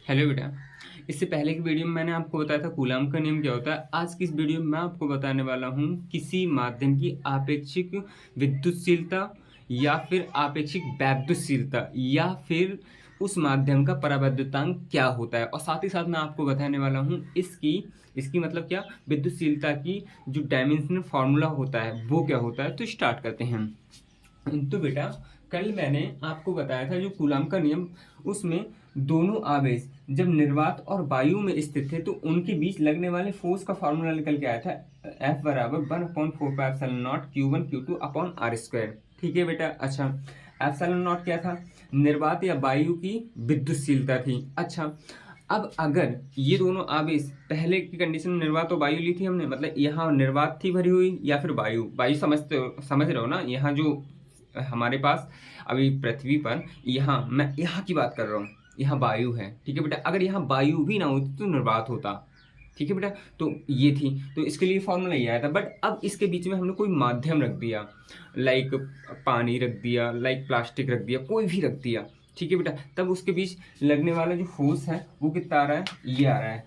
Hello बेटा। इससे पहले की वीडियो में मैंने आपको बताया था कूलाम का नियम क्या होता है। आज की इस वीडियो में मैं आपको बताने वाला हूँ किसी माध्यम की आपेक्षिक विद्युतशीलता या फिर आपेक्षिक वैद्युतशीलता या फिर उस माध्यम का परावैद्युतांक क्या होता है। और साथ ही साथ मैं आपको बताने वाला हूँ इसकी इसकी मतलब क्या, विद्युतशीलता की जो डायमेंशनल फार्मूला होता है वो क्या होता है। तो स्टार्ट करते हैं। तो बेटा, कल मैंने आपको बताया था जो कूलाम का नियम, उसमें दोनों आवेश जब निर्वात और वायु में स्थित थे तो उनके बीच लगने वाले फोर्स का फार्मूला निकल के आया था। F बराबर 1/4πε0 Q1 Q2 upon are square. ठीक है बेटा। अच्छा, एप्सिलॉन नॉट क्या था? निर्वात या वायु की विद्युतशीलता थी। अच्छा, अब अगर ये दोनों आवेश पहले की कंडीशन में निर्वात और वायु ली थी हमने, मतलब यहाँ निर्वात थी भरी हुई या फिर वायु वायु समझ रहे हो ना। यहाँ जो हमारे पास अभी पृथ्वी पर, यहाँ मैं यहाँ की बात कर रहा हूँ, यहाँ वायु है। ठीक है बेटा। अगर यहाँ वायु भी ना होती तो निर्वात होता। ठीक है बेटा। तो ये थी, तो इसके लिए फॉर्मूला ये आया था। बट अब इसके बीच में हमने कोई माध्यम रख दिया, लाइक पानी रख दिया, लाइक प्लास्टिक रख दिया, कोई भी रख दिया। ठीक है बेटा। तब उसके बीच लगने वाला जो फोर्स है वो कितना आ रहा है, ये आ रहा है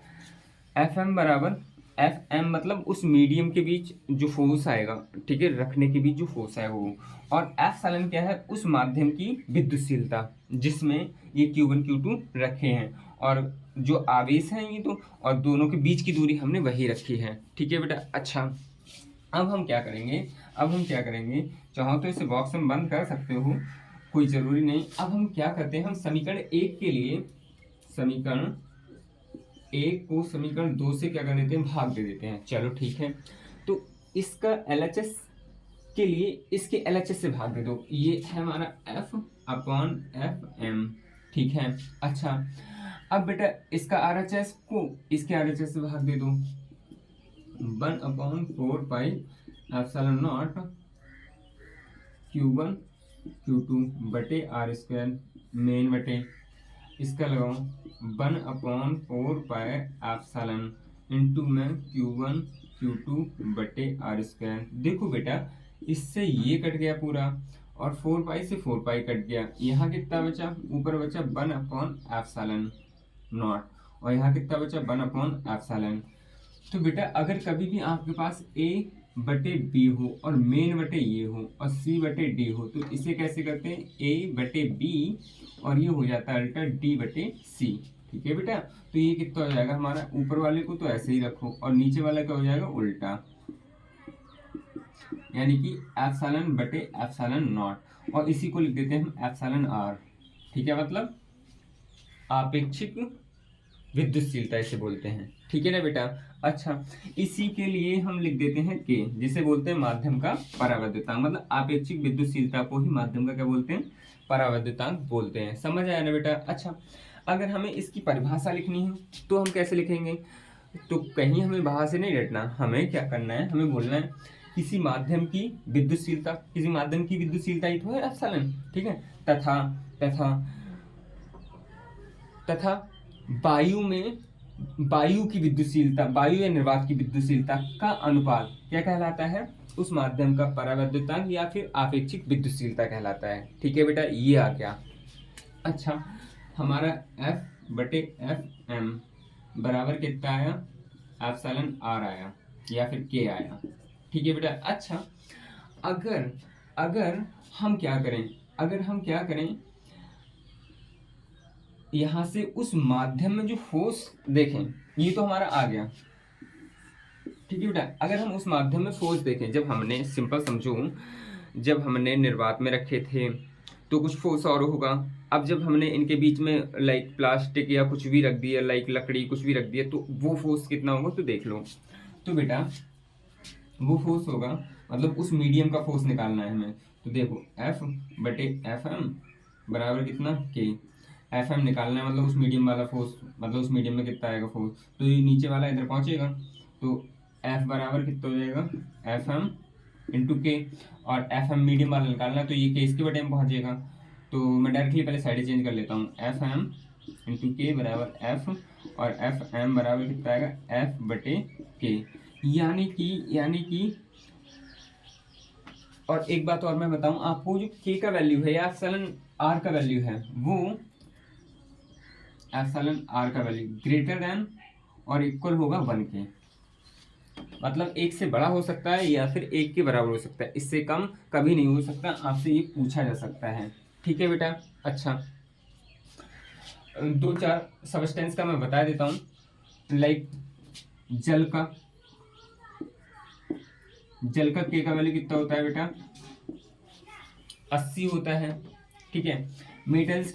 एफ एम बराबर, एफ एम मतलब उस मीडियम के बीच जो फोर्स आएगा, ठीक है, रखने के बीच जो फोर्स है वो। और एफ सालन क्या है, उस माध्यम की विद्युतशीलता जिसमें ये Q1 Q2 रखे हैं, और जो आवेश हैं ये तो, और दोनों के बीच की दूरी हमने वही रखी है। ठीक है बेटा। अच्छा, अब हम क्या करेंगे, चाहो तो इसे बॉक्स में बंद कर सकते हो, कोई ज़रूरी नहीं। अब हम क्या करते हैं, हम समीकरण एक के लिए समीकरण एक को समीकरण दो से क्या कर देते हैं, भाग दे देते हैं। चलो ठीक है। तो इसका LHS के लिए इसके LHS से भाग दे दो, ये है हमारा F अपॉन एफ एम। ठीक है। अच्छा, अब बेटा इसका RHS को इसके RHS से भाग दे दो, 1/4 pi epsilon not Q1 Q2 बटे आर स्क्वायर मेन बटे, इसका लगाओ 1/4 पाई एप्सिलॉन इंटू में Q1 Q2 बटे आर स्क्वायर। देखो बेटा, इससे ये कट गया पूरा, और 4 पाई से 4 पाई कट गया। यहाँ कितना बचा, ऊपर बचा 1/एप्सिलॉन नॉट, और यहाँ कितना बचा 1/एप्सिलॉन। तो बेटा अगर कभी भी आपके पास A बटे बी हो और मेन बटे ये हो और C बटे डी हो, तो इसे कैसे करते हैं, A बटे बी और ये हो जाता है अल्टर D बटे C। ठीक है बेटा। तो ये कितना हो जाएगा हमारा, ऊपर वाले को तो ऐसे ही रखो और नीचे वाला क्या हो जाएगा, उल्टा, यानी कि एप्सिलॉन बटे एप्सिलॉन नॉट, और इसी को लिख देते हैं हम एप्सिलॉन R। ठीक है, मतलब आपेक्षिक विद्युतशीलता इसे बोलते हैं। ठीक है ना बेटा। अच्छा, इसी के लिए हम लिख देते हैं के, जिसे बोलते हैं माध्यम का परावैद्युतांक, मतलब आपेक्षिक विद्युतशीलता को ही माध्यम का क्या बोलते हैं, परावैद्युतांक बोलते हैं। समझ आया ना बेटा। अच्छा, अगर हमें इसकी परिभाषा लिखनी है तो हम कैसे लिखेंगे, तो कहीं हमें बाहर से नहीं रटना, हमें क्या करना है, हमें बोलना है किसी माध्यम की विद्युतशीलता, किसी माध्यम की विद्युतशीलता ही तो है एप्सिलॉन। ठीक है। तथा तथा तथा वायु में वायु की विद्युतशीलता, वायु या निर्वात की विद्युतशीलता का अनुपात क्या कहलाता है, उस माध्यम का परावैद्युतांक या फिर आपेक्षिक विद्युतशीलता कहलाता है। ठीक है बेटा, ये आ गया। अच्छा, हमारा F बटे एफ एम बराबर कितना आया, एप्सिलॉन R आया या फिर K आया। ठीक है बेटा। अच्छा, अगर अगर हम क्या करें, अगर हम क्या करें, यहाँ से उस माध्यम में जो फोर्स देखें, ये तो हमारा आ गया। ठीक है बेटा। अगर हम उस माध्यम में फोर्स देखें, जब हमने सिंपल समझो, जब हमने निर्वात में रखे थे तो कुछ फोर्स और होगा। अब जब हमने इनके बीच में लाइक प्लास्टिक या कुछ भी रख दिया, लाइक लकड़ी कुछ भी रख दिया, तो वो फोर्स कितना होगा, तो देख लो। तो बेटा वो फोर्स होगा, मतलब उस मीडियम का फोर्स निकालना है हमें। तो देखो F बटे एफ एम बराबर कितना, के। एफ एम निकालना है, मतलब उस मीडियम वाला फोर्स, मतलब उस मीडियम में कितना आएगा फोर्स, तो ये नीचे वाला इधर पहुंचेगा। तो F बराबर कितना हो जाएगा, एफ एम इंटू के, और एफ एम मीडियम वाला निकालना है तो ये के इसके बटे में पहुंचेगा। तो मैं डायरेक्टली पहले साइड चेंज कर लेता हूँ, एफ एम इंटू के बराबर एफ, और एफ एम बराबर कितना आएगा, एफ बटे के। यानी कि और एक बात और मैं बताऊं आपको, जो के का वैल्यू है या एप्सिलॉन आर का वैल्यू है, वो एप्सिलॉन आर का वैल्यू ग्रेटर देन और इक्वल होगा 1 के, मतलब 1 से बड़ा हो सकता है या फिर 1 के बराबर हो सकता है, इससे कम कभी नहीं हो सकता, आपसे ये पूछा जा सकता है। ठीक है बेटा। अच्छा, 2-4 सबस्टेंस का मैं बता देता हूँ, लाइक जल का के का वैल्यू कितना होता है बेटा, 80 होता है। ठीक है। मेटल्स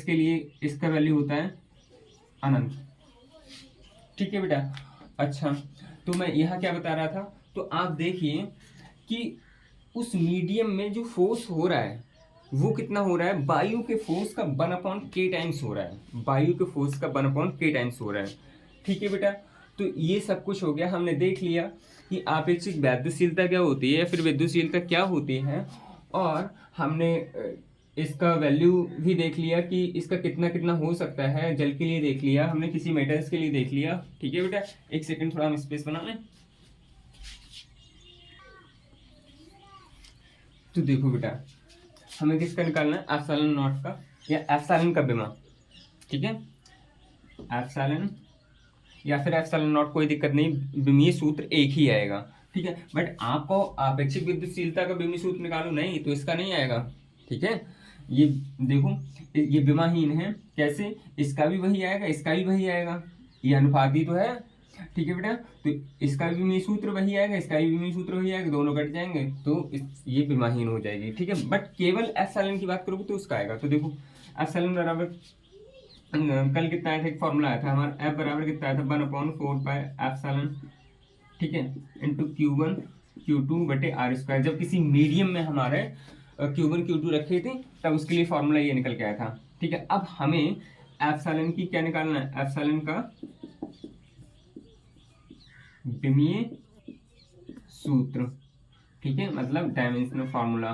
के लिए इसका वैल्यू होता है अनंत। ठीक है बेटा। अच्छा, तो मैं यहाँ क्या बता रहा था, तो आप देखिए कि उस मीडियम में जो फोर्स हो रहा है वो कितना हो रहा है, वायु के फोर्स का 1/k टाइम्स हो रहा है, वायु के फोर्स का 1/k टाइम्स हो रहा है। ठीक है बेटा। तो ये सब कुछ हो गया, हमने देख लिया कि आपेक्षिक वैद्युतशीलता क्या होती है या फिर विद्युतशीलता क्या होती है, और हमने इसका वैल्यू भी देख लिया कि इसका कितना कितना हो सकता है, जल के लिए देख लिया हमने, किसी मेटल्स के लिए देख लिया। ठीक है बेटा, एक सेकंड थोड़ा हम स्पेस बना लें। तो देखो बेटा, हमें किसका निकालना है, एप्सिलॉन नॉट का या एप्सिलॉन का विमा। ठीक है, एप्सिलॉन या फिर एप्सिलॉन नॉट, कोई दिक्कत नहीं, विमीय सूत्र एक ही आएगा। ठीक है, बट आपको आपेक्षिक विद्युतशीलता का विमीय सूत्र निकालो नहीं तो इसका नहीं आएगा। ठीक है, ये देखो, ये विमाहीन है, कैसे, इसका भी वही आएगा, इसका भी वही आएगा, ये अनुपाती तो है। ठीक है बेटा, तो इसका भी विमीय सूत्र वही आएगा, इसका भी विमीय सूत्र वही आएगा, दोनों कट जाएंगे तो ये विमाहीन हो जाएगी। ठीक है, बट केवल एप्सिलॉन की बात करोगे तो उसका आएगा। तो देखो, एप्सिलॉन बराबर कल कितना आया था, एक फॉर्मूला आया था हमारा, एफ बराबर कितना आया था, 1/4 ठीक है, इंटू Q1 Q2 बटे आर स्क्वायर। जब किसी मीडियम में हमारे Q1 Q2 रखे थे तब उसके लिए फॉर्मूला ये निकल के आया था। ठीक है, अब हमें एप्सिलॉन की क्या निकालना है, एप्सिलॉन का विमीय सूत्र। ठीक है, मतलब डायमेंशनल फॉर्मूला,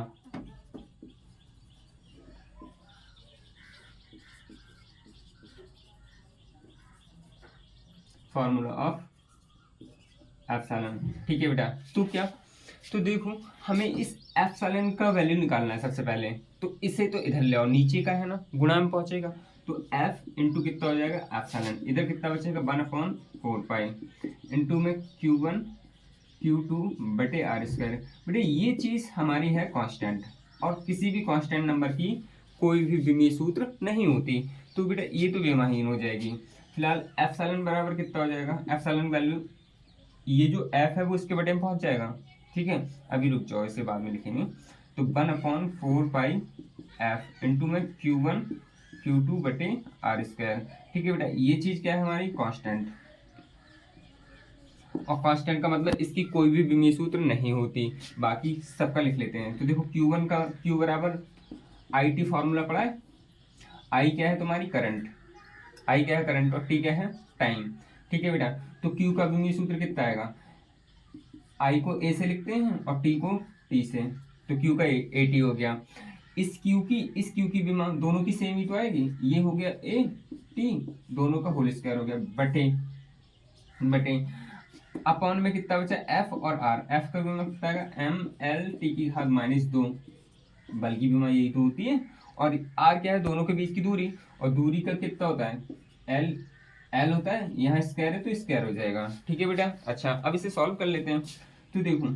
ऑफ एप्सिलॉन। ठीक है बेटा, तो क्या, तो देखो हमें इस एप्सिलॉन का वैल्यू निकालना है सबसे पहले, तो इसे तो इधर ले आओ, नीचे का है ना, गुणा में पहुंचेगा, तो एफ इंटू कितना हो जाएगा एप्सिलॉन, इधर कितना बचेगा 1/4 पाई, इंटू में Q1 Q2 बटे आर स्क्वायर। बेटे ये चीज हमारी है कांस्टेंट, और किसी भी कांस्टेंट नंबर की कोई भी विमीय सूत्र नहीं होती, तो बेटा ये तो विमाहीन हो जाएगी। फिलहाल एप्सिलॉन बराबर कितना हो जाएगा, एप्सिलॉन वैल्यू, ये जो एफ है वो इसके बटे में पहुंच जाएगा। ठीक है, अभी रुक जाओ, इसे बाद में लिखेंगे। तो 1/4 पाई एफ इंटू में Q1 Q2 बटे आर स्क्वायर। ठीक है बेटा, ये चीज क्या है हमारी कांस्टेंट, और कांस्टेंट का मतलब इसकी कोई भी विमीय सूत्र नहीं होती। बाकी सबका लिख लेते हैं। तो देखो Q1 का Q बराबर IT फॉर्मूला पड़ा है, I क्या है तुम्हारी करंट, I क्या है करंट, और T क्या है टाइम। ठीक है बेटा, तो Q का विमीय सूत्र कितना आएगा, I को A से लिखते हैं और T को T से, तो Q का AT हो गया। इस Q की विमा दोनों की सेम ही तो आएगी, ये हो गया AT, दोनों का होल स्क्वायर हो गया, बटे अपॉन में कितना बचा F और R, F का विमा कितना आएगा ML T की घात -2, बल की विमा यही तो होती है, और R क्या है, दोनों के बीच की दूरी, और दूरी का कितना होता है L होता है, यहाँ स्क्वायर है तो स्क्वायर हो जाएगा। ठीक है बेटा। अच्छा, अब इसे सॉल्व कर लेते हैं। तो देखो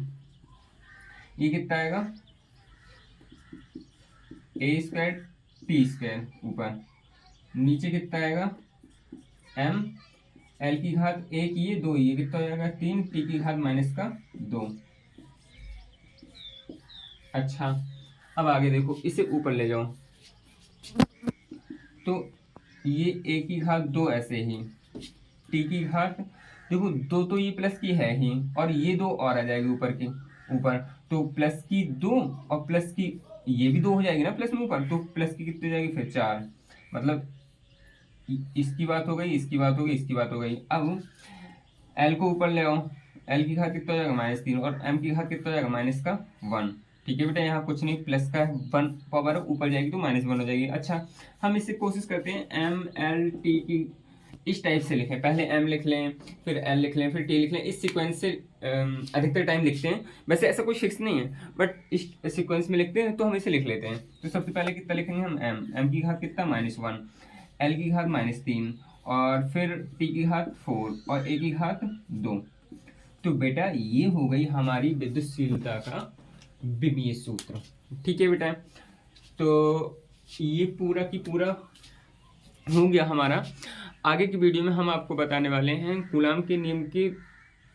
ये कितना आएगा, A² T² ऊपर, नीचे कितना आएगा M L की घात 1, ये 2, ये कितना हो जाएगा 3, T की घात -2। अच्छा, अब आगे देखो, इसे ऊपर ले जाओ, तो ये A की घात 2 ऐसे ही, T की घात, देखो 2 तो ये प्लस की है ही, और ये 2 और आ जाएगी ऊपर, तो प्लस की 2 और प्लस की ये भी 2 हो जाएगी ना प्लस में ऊपर, तो प्लस की कितनी जाएगी फिर 4, मतलब इसकी बात हो गई, इसकी बात हो गई, इसकी बात हो गई। अब L को ऊपर ले आओ, L की घात कितना हो जाएगा -3, और M की घात कितना हो जाएगा -1। ठीक है बेटा, यहाँ कुछ नहीं, प्लस का 1 पावर ऊपर जाएगी तो -1 हो जाएगी। अच्छा, हम इससे कोशिश करते हैं ML T की इस टाइप से लिखें, पहले m लिख लें, फिर l लिख लें, फिर t लिख लें, इस सीक्वेंस से अधिकतर टाइम लिखते हैं। वैसे ऐसा कोई फिक्स नहीं है, बट इस सीक्वेंस में लिखते हैं तो हम इसे लिख लेते हैं। तो सबसे पहले कितना लिखेंगे हम m की घात कितना -1, l की घात -3, और फिर t की घात 4 और a की घात 2। तो बेटा ये हो गई हमारी विद्युतशीलता का विमीय सूत्र। ठीक है बेटा, तो ये पूरा की पूरा हो गया हमारा। आगे की वीडियो में हम आपको बताने वाले हैं कूलाम के नियम के,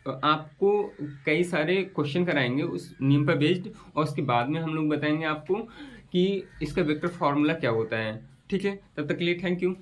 आपको कई सारे क्वेश्चन कराएंगे उस नियम पर बेस्ड, और उसके बाद में हम लोग बताएंगे आपको कि इसका वेक्टर फॉर्मूला क्या होता है। ठीक है, तब तक के लिए थैंक यू।